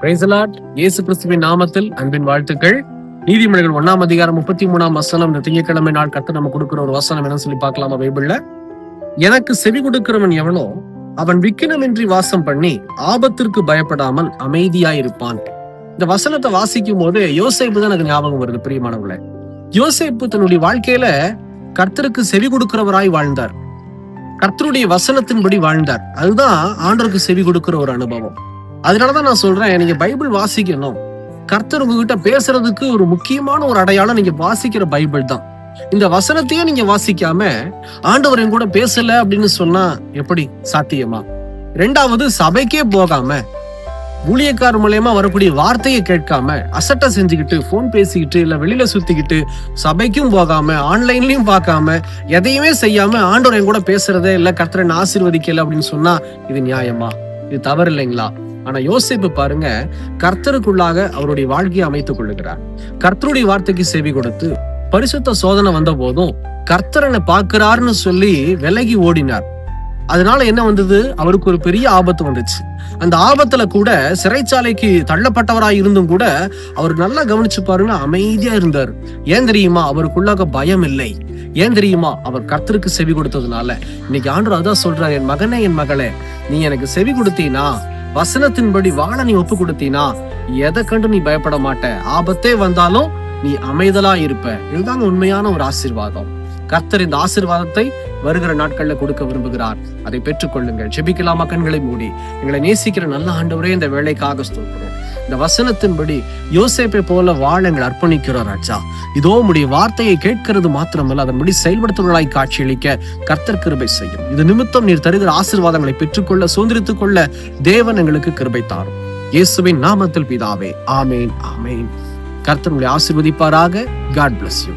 Praise the Lord. இயேசு கிறிஸ்துவின் நாமத்தில் அன்பின் வாழ்த்துக்கள். நீதிமொழிகள் 1 அதிகாரம் 33 இந்த திங்கட்கிழமை நாள் கர்த்தர் நம்ம கொடுக்கிற ஒரு வசனம் என்ன சொல்லி பார்க்கலாமா பைபிள்ல? எனக்கு செவி கொடுக்கிறவன் எவனோ அவன் விக்கினமின்றி வாசம் பண்ணி ஆபத்திற்கு பயப்படாமல் அமைதியாயிருப்பான். இந்த வசனத்தை வாசிக்கும் போது யோசேப்பு தான் எனக்கு ஞாபகம் வருது. பிரியமானவர்களே, யோசேப்பு தன்னுடைய வாழ்க்கையில கர்த்தருக்கு செவி கொடுக்கிறவராய் வாழ்ந்தார். கர்த்தருடைய வசனத்தின்படி வாழ்ந்தார். அதுதான் ஆண்டவருக்கு செவி கொடுக்கிற ஒரு அனுபவம். அதனாலதான் நான் சொல்றேன், நீங்க பைபிள் வாசிக்கணும். கர்த்தர் உங்ககிட்ட பேசுறதுக்கு ஒரு முக்கியமான ஒரு அடையாளம் நீங்க வாசிக்கிற பைபிள் தான். இந்த வசனத்தையே நீங்க வாசிக்காம ஆண்டவர் என் கூட பேசல அப்படின்னு சொன்னா எப்படி சாத்தியமா? ரெண்டாவது, சபைக்கே போகாம ஊழியக்காரர் மூலமா வரக்கூடிய வார்த்தையை கேட்காம அசட்டை செஞ்சுக்கிட்டு போன் பேசிக்கிட்டு இல்ல வெளியில சுத்திக்கிட்டு சபைக்கும் போகாம ஆன்லைன்லயும் பார்க்காம எதையுமே செய்யாம ஆண்டவர் என் கூட பேசுறதே இல்ல, கர்த்தரை ஆசீர்வதிக்கல அப்படின்னு சொன்னா இது நியாயமா? இது தவறு இல்லைங்களா? ஆனா யோசேப்பு பாருங்க, கர்த்தருக்குள்ளாக அவருடைய வாழ்க்கையை அமைத்துக் கொள்ளுகிறார். கர்த்தருடைய வார்த்தைக்கு செவி கொடுத்து பரிசுத்த சோதனை வந்த போதும் கர்த்தரனை பார்க்கிறாருன்னு சொல்லி விலகி ஓடினார். அதனால என்ன வந்தது? அவருக்கு ஒரு பெரிய ஆபத்து வந்துச்சு. அந்த ஆபத்துல கூட சிறைச்சாலைக்கு தள்ளப்பட்டவராய் இருந்தும் கூட அவர் நல்லா கவனிச்சு பாருங்க, அமைதியா இருந்தார். ஏன் தெரியுமா? அவருக்குள்ளாக பயம் இல்லை. ஏன் தெரியுமா? அவர் கர்த்தருக்கு செவி கொடுத்ததுனால. இன்னைக்கு ஆண்டவர் அதான் சொல்றாரு, என் மகனே என் மகளே, நீ எனக்கு செவி கொடுத்தீனா, வசனத்தின்படி வாழ நீ ஒப்பு கொடுத்தீனா, எதை கண்டு நீ பயப்பட மாட்ட. ஆபத்தே வந்தாலும் நீ அமைதலா இருப்ப. இதுதாங்க உண்மையான ஒரு ஆசீர்வாதம். கர்த்தர் இந்த ஆசீர்வாதத்தை வருகிற நாட்கள்ல கொடுக்க விரும்புகிறார். அதை பெற்றுக்கொள்ளுங்கள். ஜெபிக்கலாமா? கண்களை மூடி. எங்களை நேசிக்கிற நல்ல ஆண்டவரே, இந்த வேலைக்காக ஸ்தோத்திரம். இந்த வசனத்தின்படி யோசேப்பை போல வாழ எங்களை அர்ப்பணிக்கிறோம் ராஜா. இதோ உம்முடைய வார்த்தையை கேட்கிறது மாத்திரமல்ல, அதன்படி செயல்படுத்துவர்களாய் காட்சியளிக்க கர்த்தர் கிருபை செய்யும். இது நிமித்தம் நீர் தருகிற ஆசீர்வாதங்களை பெற்றுக்கொள்ள சுதந்திரித்துக் கொள்ள தேவன் எங்களுக்கு கிருபை தாரும். இயேசுவின் நாமத்தில் பிதாவே, ஆமேன் ஆமேன். கர்த்தர் உங்களை ஆசீர்வதிப்பாராக. God bless you.